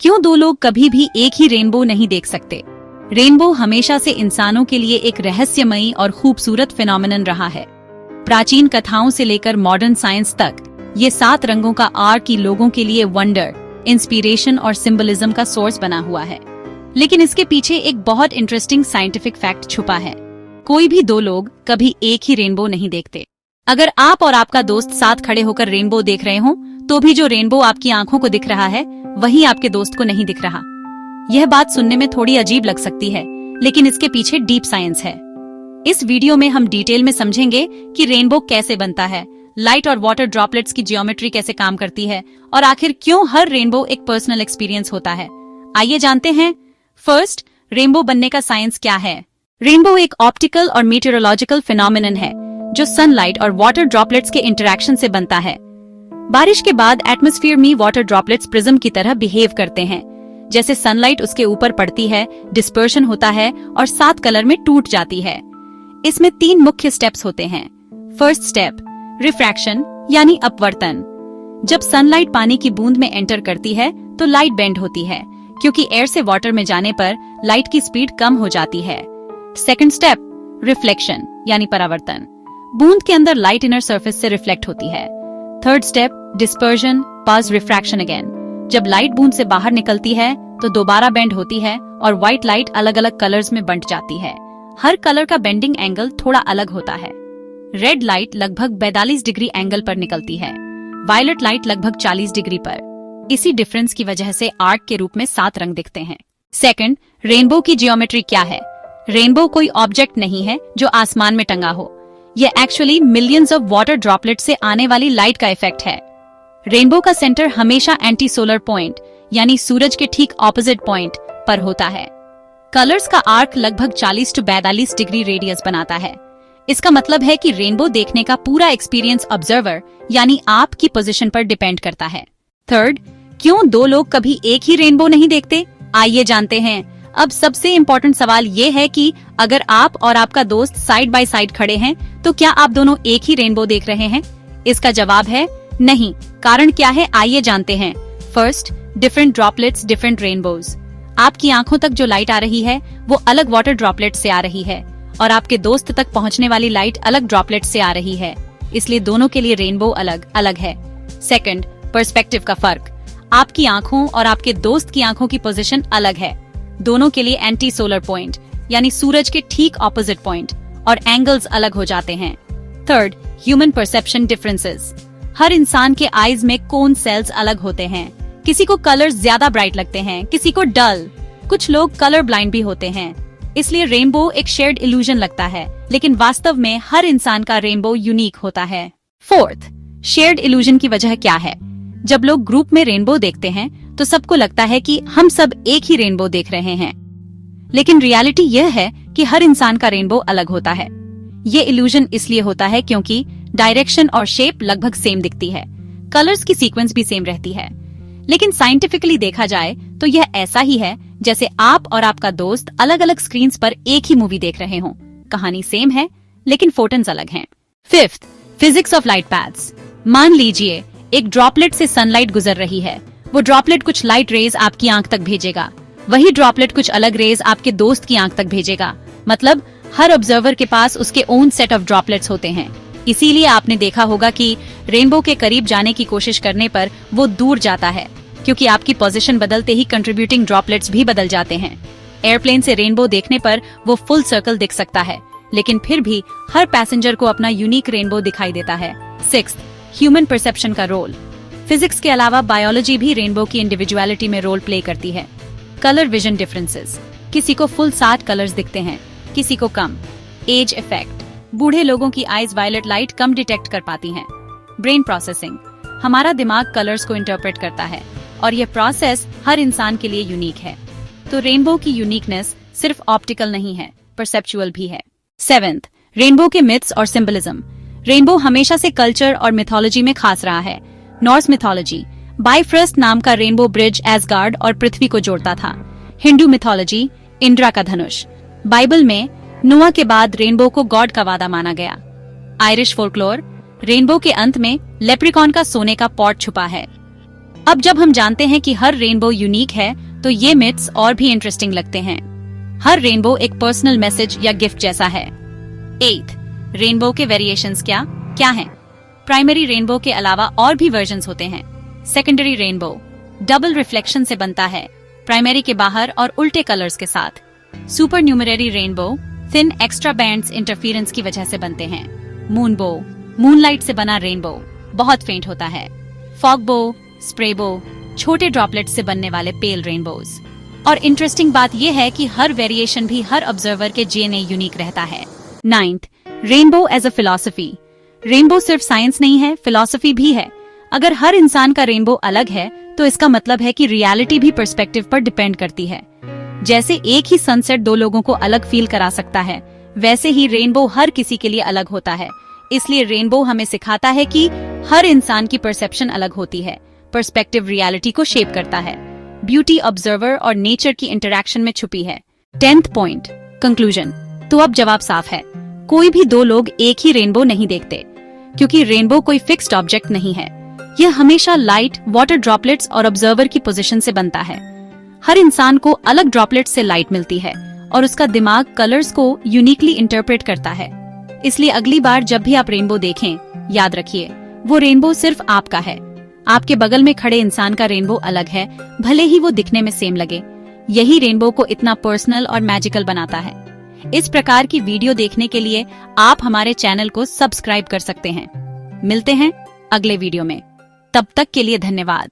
क्यों दो लोग कभी भी एक ही रेनबो नहीं देख सकते? रेनबो हमेशा से इंसानों के लिए एक रहस्यमयी और खूबसूरत फिनोमिनन रहा है। प्राचीन कथाओं से लेकर मॉडर्न साइंस तक ये 7 रंगों का आर्क ही लोगों के लिए वंडर, इंस्पिरेशन और सिंबलिज्म का सोर्स बना हुआ है। लेकिन इसके पीछे एक बहुत इंटरेस्टिंग साइंटिफिक फैक्ट छुपा है। कोई भी दो लोग कभी एक ही रेनबो नहीं देखते। अगर आप और आपका दोस्त साथ खड़े होकर रेनबो देख रहे हो, तो भी जो रेनबो आपकी आंखों को दिख रहा है वही आपके दोस्त को नहीं दिख रहा। यह बात सुनने में थोड़ी अजीब लग सकती है, लेकिन इसके पीछे डीप साइंस है। इस वीडियो में हम डिटेल में समझेंगे कि रेनबो कैसे बनता है, लाइट और वाटर ड्रॉपलेट्स की जियोमेट्री कैसे काम करती है और आखिर क्यों हर रेनबो एक पर्सनल एक्सपीरियंस होता है। आइए जानते हैं। फर्स्ट, रेनबो बनने का साइंस क्या है। रेनबो एक ऑप्टिकल और मीटेरोलॉजिकल फिनोमिनन है जो सनलाइट और वाटर ड्रॉपलेट्स के इंटरैक्शन से बनता है। बारिश के बाद एटमॉस्फेयर में वाटर ड्रॉपलेट्स प्रिज्म की तरह बिहेव करते हैं। जैसे सनलाइट उसके ऊपर पड़ती है, डिस्पर्शन होता है और 7 कलर में टूट जाती है। इसमें 3 मुख्य स्टेप्स होते हैं। फर्स्ट स्टेप, रिफ्रैक्शन यानी अपवर्तन। जब सनलाइट पानी की बूंद में एंटर करती है तो लाइट बेंड होती है, क्योंकि एयर से वाटर में जाने पर लाइट की स्पीड कम हो जाती है। सेकंड स्टेप, रिफ्लेक्शन यानी परावर्तन। बूंद के अंदर लाइट इनर सरफेस से रिफ्लेक्ट होती है। Third step, dispersion pause refraction again. जब लाइट बूंद से बाहर निकलती है तो दोबारा बेंड होती है और व्हाइट लाइट अलग अलग कलर्स में बंट जाती है। हर कलर का बेंडिंग एंगल थोड़ा अलग होता है। रेड लाइट लगभग 42 डिग्री एंगल पर निकलती है, वायलेट लाइट लगभग 40 डिग्री पर। इसी डिफरेंस की वजह से आर्क के रूप में 7 रंग दिखते हैं। सेकंड, रेनबो की जियोमेट्री क्या है। रेनबो कोई ऑब्जेक्ट नहीं है जो आसमान में टंगा हो। ये actually millions of water droplet से आने वाली लाइट का इफेक्ट है। रेनबो का सेंटर हमेशा एंटी सोलर पॉइंट यानी सूरज के ठीक ऑपोजिट पॉइंट पर होता है। कलर्स का आर्क लगभग 40 से 42 डिग्री रेडियस बनाता है। इसका मतलब है कि रेनबो देखने का पूरा एक्सपीरियंस ऑब्जर्वर यानी आपकी पोजीशन पर डिपेंड करता है। थर्ड, क्यों दो लोग कभी एक ही रेनबो नहीं देखते? आइए जानते हैं। अब सबसे इम्पोर्टेंट सवाल ये है कि अगर आप और आपका दोस्त साइड बाय साइड खड़े हैं तो क्या आप दोनों एक ही रेनबो देख रहे हैं? इसका जवाब है नहीं। कारण क्या है, आइए जानते हैं। First, different droplets different rainbows. आपकी आंखों तक जो लाइट आ रही है वो अलग वाटर ड्रॉपलेट से आ रही है और आपके दोस्त तक पहुंचने वाली लाइट अलग ड्रॉपलेट से आ रही है, इसलिए दोनों के लिए रेनबो अलग अलग है। सेकंड, पर्सपेक्टिव का फर्क। आपकी आंखों और आपके दोस्त की आंखों की पोजीशन अलग है। दोनों के लिए एंटी सोलर पॉइंट यानी सूरज के ठीक ऑपोजिट पॉइंट और एंगल्स अलग हो जाते हैं। Third, human perception differences. हर इंसान के आईज में कोन सेल्स अलग होते हैं। किसी को कलर्स ज्यादा ब्राइट लगते हैं, किसी को डल। कुछ लोग कलर ब्लाइंड भी होते हैं। इसलिए रेनबो एक शेयर्ड इल्यूजन लगता है, लेकिन वास्तव में हर इंसान का रेनबो यूनिक होता है। फोर्थ, शेयर्ड इल्यूजन की वजह क्या है। जब लोग ग्रुप में रेनबो देखते हैं तो सबको लगता है कि हम सब एक ही रेनबो देख रहे हैं, लेकिन रियलिटी यह है कि हर इंसान का रेनबो अलग होता है। ये इल्यूजन इसलिए होता है क्योंकि डायरेक्शन और शेप लगभग सेम दिखती है, कलर्स की सीक्वेंस भी सेम रहती है। लेकिन साइंटिफिकली देखा जाए तो यह ऐसा ही है जैसे आप और आपका दोस्त अलग अलग स्क्रीन पर एक ही मूवी देख रहे हों। कहानी सेम है लेकिन फोटोन्स अलग हैं। Fifth, physics of light paths. मान लीजिए एक ड्रॉपलेट से सनलाइट गुजर रही है। वो ड्रॉपलेट कुछ लाइट रेज आपकी आंख तक भेजेगा, वही ड्रॉपलेट कुछ अलग रेज आपके दोस्त की आंख तक भेजेगा। मतलब हर ऑब्जर्वर के पास उसके ओन सेट ऑफ ड्रॉपलेट्स होते हैं। इसीलिए आपने देखा होगा कि रेनबो के करीब जाने की कोशिश करने पर वो दूर जाता है, क्योंकि आपकी पोजीशन बदलते ही कंट्रीब्यूटिंग ड्रॉपलेट्स भी बदल जाते हैं। एयरप्लेन से रेनबो देखने पर वो फुल सर्कल दिख सकता है, लेकिन फिर भी हर पैसेंजर को अपना यूनिक रेनबो दिखाई देता है। सिक्स्थ, ह्यूमन परसेप्शन का रोल। फिजिक्स के अलावा बायोलॉजी भी रेनबो की इंडिविजुअलिटी में रोल प्ले करती है। Colour vision differences. किसी को फुल 7 कलर्स दिखते हैं, किसी को कम। As effect. बूढ़े लोगों की आईज वायलेट लाइट कम डिटेक्ट कर पाती हैं। Brain processing. हमारा दिमाग कलर्स को इंटरप्रेट करता है और यह प्रोसेस हर इंसान के लिए यूनिक है। तो रेनबो की यूनिकनेस सिर्फ ऑप्टिकल नहीं है, परसेप्चुअल भी है। सेवेंथ, रेनबो के मिथ्स और सिंबलिज्म। रेनबो हमेशा से कल्चर और मिथोलॉजी में खास रहा है। नॉर्स मिथोलॉजी, बाइफ्रस्ट नाम का रेनबो ब्रिज एसगार्ड और पृथ्वी को जोड़ता था। हिंदू मिथोलॉजी, इंद्रा का धनुष। बाइबल में नोआ के बाद रेनबो को गॉड का वादा माना गया। आयरिश फोल्कलोर, रेनबो के अंत में लेप्रिकॉन का सोने का पॉट छुपा है। अब जब हम जानते हैं कि हर रेनबो यूनिक है, तो ये मिथ्स और भी इंटरेस्टिंग लगते हैं। हर रेनबो एक पर्सनल मैसेज या गिफ्ट जैसा है। 8. रेनबो के वेरिएशंस क्या हैं? प्राइमरी रेनबो के अलावा और भी वर्जन्स होते हैं। सेकेंडरी रेनबो डबल रिफ्लेक्शन से बनता है, प्राइमरी के बाहर और उल्टे कलर्स के साथ। Super numerary rainbow thin extra bands interference की वजह से बनते हैं। मूनबो मूनलाइट से बना रेनबो बहुत फेंट होता है। फॉगबो स्प्रेबो छोटे ड्रॉपलेट से बनने वाले पेल रेनबोज। और इंटरेस्टिंग बात यह है कि हर वेरिएशन भी हर ऑब्जर्वर के DNA यूनिक रहता है। 9. Rainbow as a philosophy. Rainbow सिर्फ साइंस नहीं है, फिलॉसफी भी है। अगर हर इंसान का रेनबो अलग है, तो इसका मतलब है कि रियलिटी भी पर्सपेक्टिव पर डिपेंड करती है। जैसे एक ही सनसेट दो लोगों को अलग फील करा सकता है, वैसे ही रेनबो हर किसी के लिए अलग होता है। इसलिए रेनबो हमें सिखाता है कि हर इंसान की परसेप्शन अलग होती है। पर्सपेक्टिव रियलिटी को शेप करता है। ब्यूटी ऑब्जर्वर और नेचर की इंटरैक्शन में छुपी है। 10th point, conclusion. तो अब जवाब साफ है, कोई भी दो लोग एक ही रेनबो नहीं देखते, क्योंकि रेनबो कोई फिक्स्ड ऑब्जेक्ट नहीं है। यह हमेशा लाइट, वाटर ड्रॉपलेट्स और ऑब्जर्वर की पोजीशन से बनता है। हर इंसान को अलग ड्रॉपलेट से लाइट मिलती है और उसका दिमाग कलर्स को यूनिकली इंटरप्रेट करता है। इसलिए अगली बार जब भी आप रेनबो देखें, याद रखिए वो रेनबो सिर्फ आपका है। आपके बगल में खड़े इंसान का रेनबो अलग है, भले ही वो दिखने में सेम लगे। यही रेनबो को इतना पर्सनल और मैजिकल बनाता है। इस प्रकार की वीडियो देखने के लिए आप हमारे चैनल को सब्सक्राइब कर सकते हैं। मिलते हैं अगले वीडियो में, तब तक के लिए धन्यवाद।